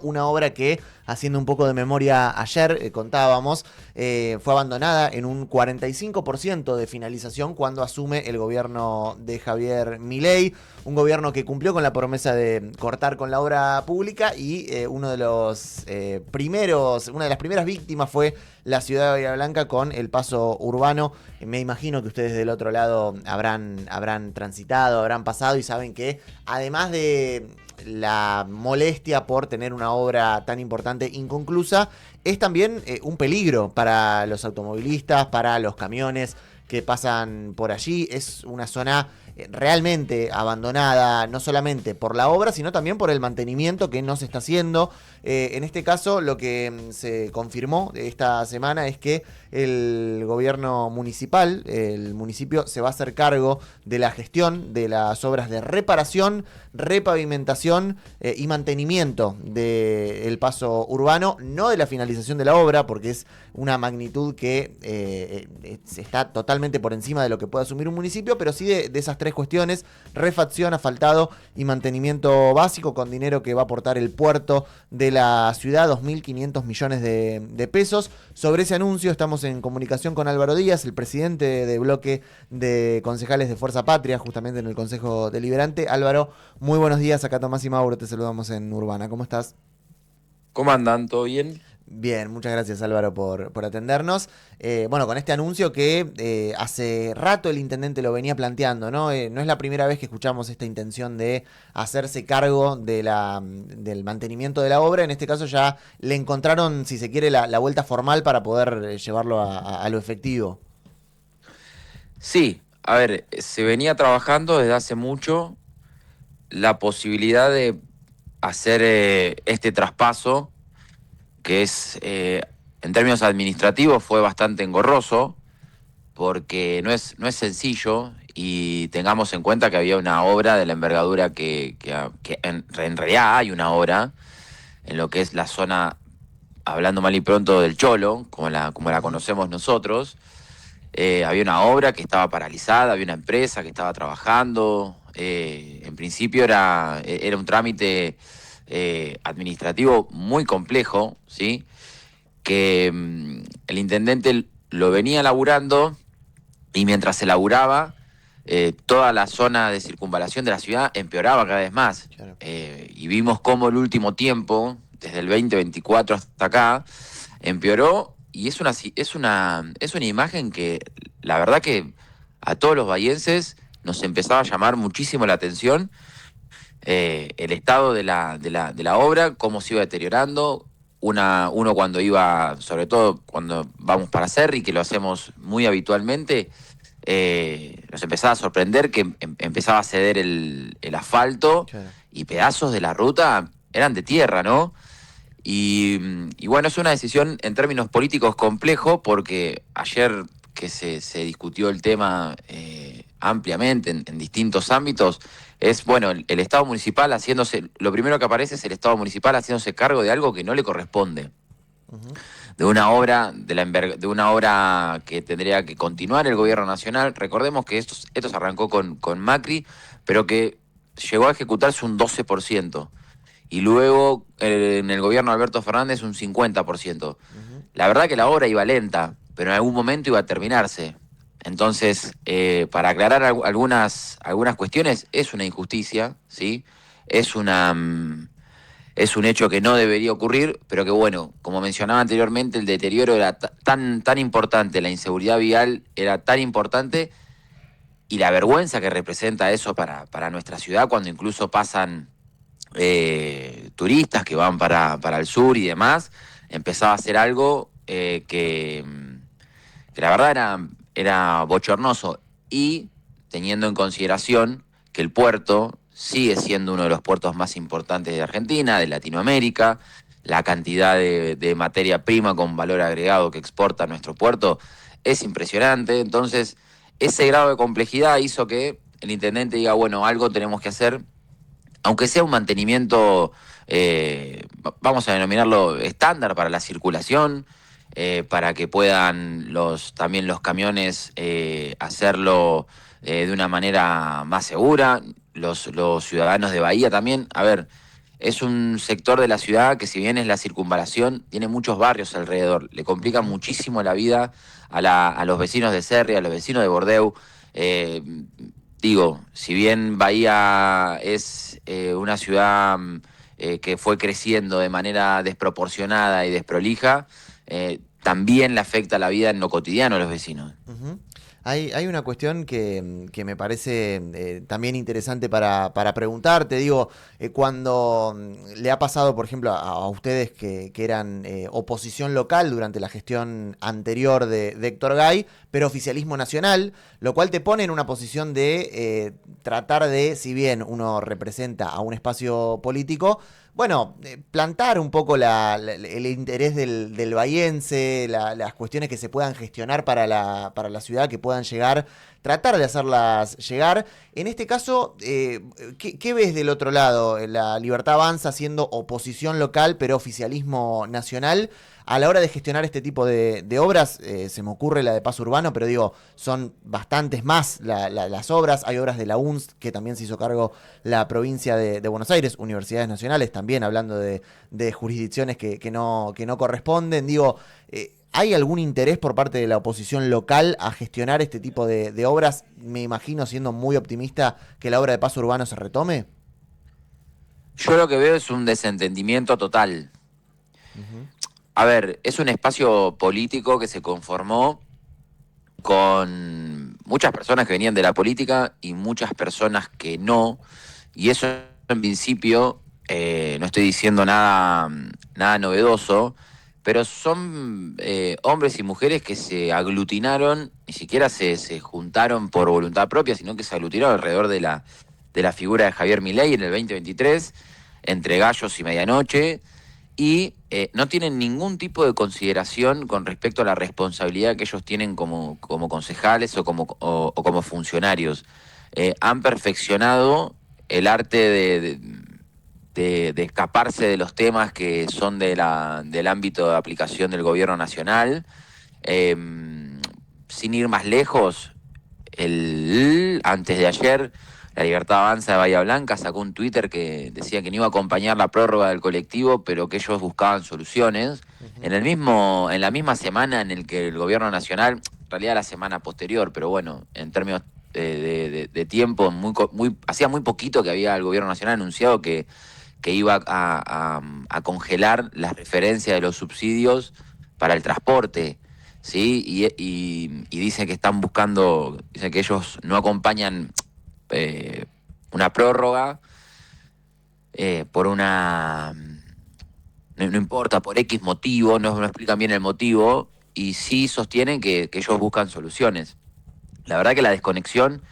Una obra que, haciendo un poco de memoria ayer, contábamos, fue abandonada en un 45% de finalización cuando asume el gobierno de Javier Milei, un gobierno que cumplió con la promesa de cortar con la obra pública y una de las primeras víctimas fue la ciudad de Bahía Blanca con el paso urbano. Me imagino que ustedes del otro lado habrán transitado, habrán pasado y saben que además de la molestia por tener una obra tan importante inconclusa, es también un peligro para los automovilistas, para los camiones que pasan por allí. Es una zona realmente abandonada, no solamente por la obra, sino también por el mantenimiento que no se está haciendo. En este caso, lo que se confirmó esta semana es que el gobierno municipal, el municipio, se va a hacer cargo de la gestión de las obras de reparación, repavimentación y mantenimiento del paso urbano, no de la finalización de la obra, porque es una magnitud que está totalmente por encima de lo que puede asumir un municipio, pero sí de esas tres cuestiones: refacción, asfaltado y mantenimiento básico, con dinero que va a aportar el puerto de la ciudad, 2.500 millones de pesos. Sobre ese anuncio estamos en comunicación con Álvaro Díaz, el presidente de bloque de concejales de Fuerza Patria, justamente en el Consejo Deliberante. Álvaro, muy buenos días, acá Tomás y Mauro, te saludamos en Urbana. ¿Cómo estás? ¿Cómo andan? ¿Todo bien? Bien, muchas gracias Álvaro por atendernos. Bueno, con este anuncio que hace rato el intendente lo venía planteando, ¿no? No es la primera vez que escuchamos esta intención de hacerse cargo del mantenimiento de la obra. En este caso ya le encontraron, si se quiere, la vuelta formal para poder llevarlo a lo efectivo. Sí, a ver, se venía trabajando desde hace mucho la posibilidad de hacer este traspaso, que en términos administrativos, fue bastante engorroso, porque no es sencillo, y tengamos en cuenta que había una obra de la envergadura que en realidad hay una obra en lo que es la zona, hablando mal y pronto, del Cholo, como la Ujú. conocemos nosotros. Había una obra que estaba paralizada, había una empresa que estaba trabajando. En principio era un trámite administrativo muy complejo, ¿sí? Que el intendente lo venía laburando, y mientras se laburaba, toda la zona de circunvalación de la ciudad empeoraba cada vez más. Claro. Y vimos cómo el último tiempo, desde el 2024 hasta acá, empeoró, y es una imagen que la verdad que a todos los bahienses nos empezaba a llamar muchísimo la atención, el estado de la obra, cómo se iba deteriorando. Uno cuando iba, sobre todo cuando vamos para Cerri, que lo hacemos muy habitualmente, nos empezaba a sorprender que empezaba a ceder el asfalto, Claro. y pedazos de la ruta eran de tierra, ¿no? Y bueno, es una decisión en términos políticos complejo, porque ayer que se discutió el tema ampliamente en distintos ámbitos, es, bueno, el Estado municipal haciéndose, lo primero que aparece es el Estado municipal haciéndose cargo de algo que no le corresponde, Ujú. de una obra, de una obra que tendría que continuar el gobierno nacional. Recordemos que esto se arrancó con Macri, pero que llegó a ejecutarse un 12%. Y luego en el gobierno de Alberto Fernández un 50%. Ujú. La verdad que la obra iba lenta, pero en algún momento iba a terminarse. Entonces, para aclarar algunas cuestiones, es una injusticia, ¿sí? Es es un hecho que no debería ocurrir, pero que, bueno, como mencionaba anteriormente, el deterioro era tan importante, la inseguridad vial era tan importante, y la vergüenza que representa eso para nuestra ciudad, cuando incluso pasan turistas que van para el sur y demás, empezaba a ser algo que la verdad era bochornoso. Y teniendo en consideración que el puerto sigue siendo uno de los puertos más importantes de Argentina, de Latinoamérica, la cantidad de materia prima con valor agregado que exporta nuestro puerto es impresionante. Entonces, ese grado de complejidad hizo que el intendente diga, bueno, algo tenemos que hacer, aunque sea un mantenimiento, vamos a denominarlo estándar para la circulación, para que puedan también los camiones hacerlo de una manera más segura, los ciudadanos de Bahía también. A ver, es un sector de la ciudad que, si bien es la circunvalación, tiene muchos barrios alrededor. Le complica muchísimo la vida a los vecinos de Serri, a los vecinos de Bordeu. Eh, Digo, si bien Bahía es una ciudad que fue creciendo de manera desproporcionada y desprolija, también le afecta la vida en lo cotidiano a los vecinos. Ujú. Hay una cuestión que me parece también interesante para preguntarte. Digo, cuando le ha pasado, por ejemplo, a ustedes que eran oposición local durante la gestión anterior de Héctor Gay, pero oficialismo nacional, lo cual te pone en una posición de tratar de, si bien uno representa a un espacio político, bueno, plantar un poco el interés del bahiense, las cuestiones que se puedan gestionar para la ciudad, que puedan llegar, tratar de hacerlas llegar. En este caso, ¿qué ves del otro lado? La Libertad Avanza siendo oposición local, pero oficialismo nacional. A la hora de gestionar este tipo de obras, se me ocurre la de Paso Urbano, pero digo, son bastantes más las obras. Hay obras de la UNS, que también se hizo cargo la provincia de Buenos Aires, universidades nacionales, también hablando de jurisdicciones que no corresponden. Digo, ¿hay algún interés por parte de la oposición local a gestionar este tipo de obras? Me imagino, siendo muy optimista, que la obra de Paso Urbano se retome. Yo lo que veo es un desentendimiento total. Ujú. A ver, es un espacio político que se conformó con muchas personas que venían de la política y muchas personas que no, y eso en principio, no estoy diciendo nada novedoso, pero son hombres y mujeres que se aglutinaron, ni siquiera se juntaron por voluntad propia, sino que se aglutinaron alrededor de la figura de Javier Milei en el 2023, entre gallos y medianoche, y no tienen ningún tipo de consideración con respecto a la responsabilidad que ellos tienen como concejales o como funcionarios. Han perfeccionado el arte de escaparse de los temas que son del ámbito de aplicación del gobierno nacional. Eh, Sin ir más lejos, antes de ayer, la Libertad Avanza de Bahía Blanca sacó un Twitter que decía que no iba a acompañar la prórroga del colectivo, pero que ellos buscaban soluciones. Ujú. En la misma semana en el que el gobierno nacional, en realidad la semana posterior, pero bueno, en términos de tiempo, hacía muy poquito que había el gobierno nacional anunciado que iba a congelar las referencias de los subsidios para el transporte. ¿Sí? Y dicen que están buscando, dicen que ellos no acompañan eh, una prórroga por una... No importa, por X motivo, no explican bien el motivo, y sí sostienen que ellos buscan soluciones. La verdad que la desconexión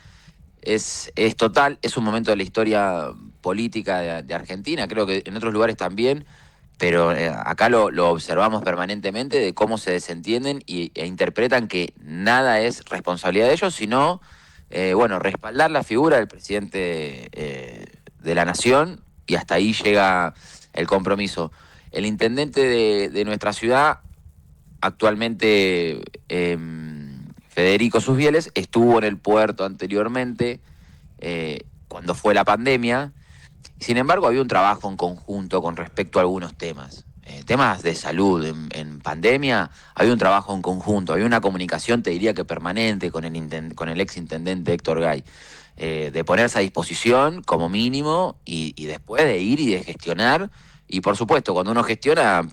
es total, es un momento de la historia política de Argentina, creo que en otros lugares también, pero acá lo observamos permanentemente de cómo se desentienden e interpretan que nada es responsabilidad de ellos, sino, bueno, respaldar la figura del presidente de la nación, y hasta ahí llega el compromiso. El intendente de nuestra ciudad actualmente, Federico Susbieles, estuvo en el puerto anteriormente, cuando fue la pandemia. Sin embargo, había un trabajo en conjunto con respecto a algunos temas. Temas de salud en pandemia, había un trabajo en conjunto, había una comunicación, te diría que permanente, con el ex intendente Héctor Gay, de ponerse a disposición como mínimo y después de ir y de gestionar. Y por supuesto, cuando uno gestiona,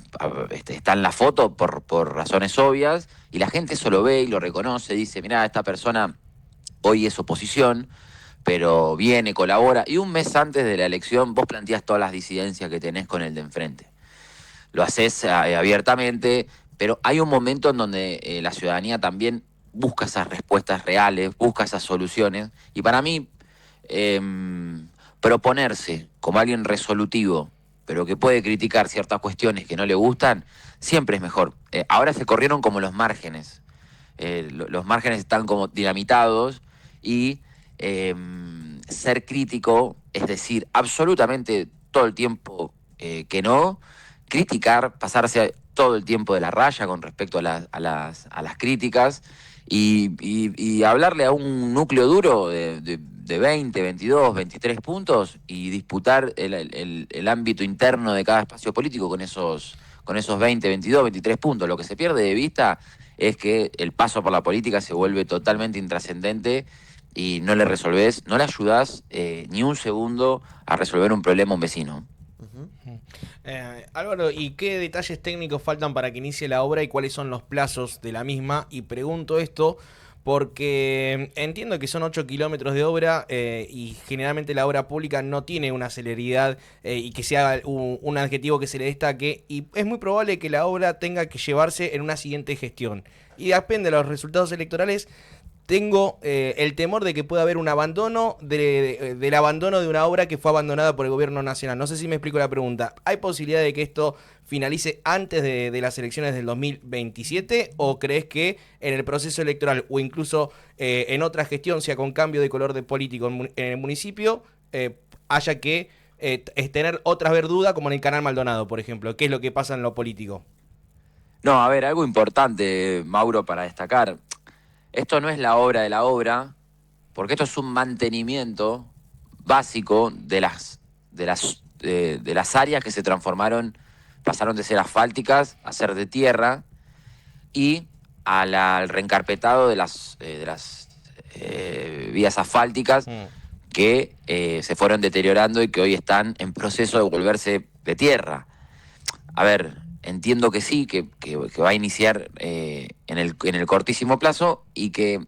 está en la foto por razones obvias, y la gente eso lo ve y lo reconoce, dice, mirá, esta persona hoy es oposición, pero viene, colabora, y un mes antes de la elección vos planteás todas las disidencias que tenés con el de enfrente. Lo haces abiertamente, pero hay un momento en donde la ciudadanía también busca esas respuestas reales, busca esas soluciones, y para mí, proponerse como alguien resolutivo, pero que puede criticar ciertas cuestiones que no le gustan, siempre es mejor. Ahora se corrieron como los márgenes. Los márgenes están como dinamitados, y eh, ser crítico, es decir, absolutamente todo el tiempo que no, criticar, pasarse todo el tiempo de la raya con respecto a las críticas, y hablarle a un núcleo duro de 20, 22, 23 puntos y disputar el ámbito interno de cada espacio político con esos 20, 22, 23 puntos. Lo que se pierde de vista es que el paso por la política se vuelve totalmente intrascendente y no le resolvés, no le ayudás ni un segundo a resolver un problema a un vecino. Ujú. Álvaro, ¿y qué detalles técnicos faltan para que inicie la obra y cuáles son los plazos de la misma? Y pregunto esto porque entiendo que son 8 kilómetros de obra y generalmente la obra pública no tiene una celeridad y que sea un adjetivo que se le destaque, y es muy probable que la obra tenga que llevarse en una siguiente gestión. Y depende de los resultados electorales. Tengo el temor de que pueda haber un abandono del abandono de una obra que fue abandonada por el gobierno nacional. No sé si me explico la pregunta. ¿Hay posibilidad de que esto finalice antes de las elecciones del 2027? ¿O crees que en el proceso electoral o incluso en otra gestión, sea con cambio de color de político en el municipio, haya que tener otra verdura como en el Canal Maldonado, por ejemplo? ¿Qué es lo que pasa en lo político? No, a ver, algo importante, Mauro, para destacar. Esto no es la obra de la obra, porque esto es un mantenimiento básico de las áreas que se transformaron, pasaron de ser asfálticas a ser de tierra y al reencarpetado de las vías asfálticas que se fueron deteriorando y que hoy están en proceso de volverse de tierra. A ver, entiendo que sí, que va a iniciar en el cortísimo plazo y que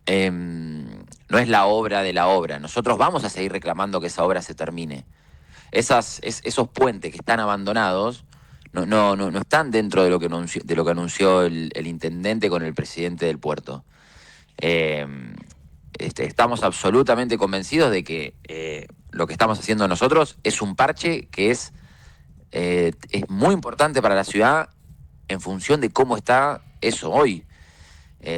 no es la obra de la obra. Nosotros vamos a seguir reclamando que esa obra se termine. Esos puentes que están abandonados no están dentro de lo que anunció el intendente con el presidente del puerto. Eh, Estamos absolutamente convencidos de que lo que estamos haciendo nosotros es un parche que es muy importante para la ciudad en función de cómo está eso hoy.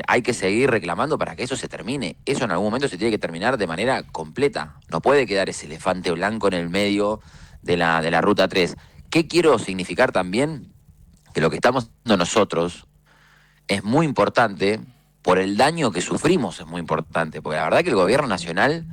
Hay que seguir reclamando para que eso se termine. Eso en algún momento se tiene que terminar de manera completa. No puede quedar ese elefante blanco en el medio de la Ruta 3. ¿Qué quiero significar también? Que lo que estamos haciendo nosotros es muy importante por el daño que sufrimos, es muy importante. Porque la verdad que el gobierno nacional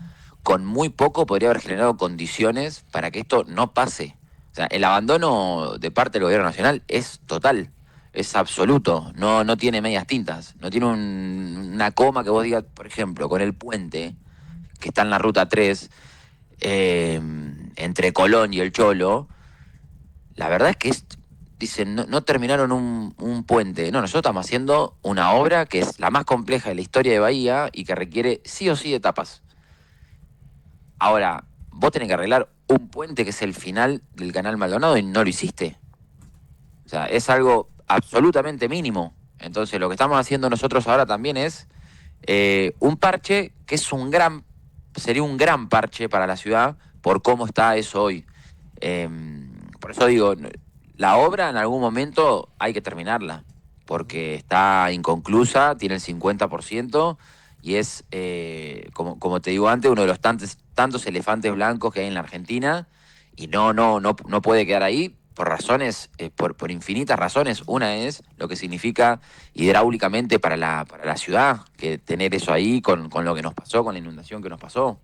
con muy poco podría haber generado condiciones para que esto no pase. O sea, el abandono de parte del gobierno nacional es total, es absoluto, no tiene medias tintas, no tiene una coma que vos digas, por ejemplo, con el puente que está en la Ruta 3, entre Colón y El Cholo, la verdad es que dicen, no terminaron un puente. No, nosotros estamos haciendo una obra que es la más compleja de la historia de Bahía y que requiere sí o sí etapas. Ahora, vos tenés que arreglar un puente que es el final del Canal Maldonado y no lo hiciste. O sea, es algo absolutamente mínimo. Entonces, lo que estamos haciendo nosotros ahora también es un parche que sería un gran parche para la ciudad por cómo está eso hoy. Por eso digo, la obra en algún momento hay que terminarla, porque está inconclusa, tiene el 50% y es, como te digo antes, uno de los tantos elefantes blancos que hay en la Argentina y no puede quedar ahí por razones, por infinitas razones. Una es lo que significa hidráulicamente para la ciudad, que tener eso ahí con lo que nos pasó, con la inundación que nos pasó.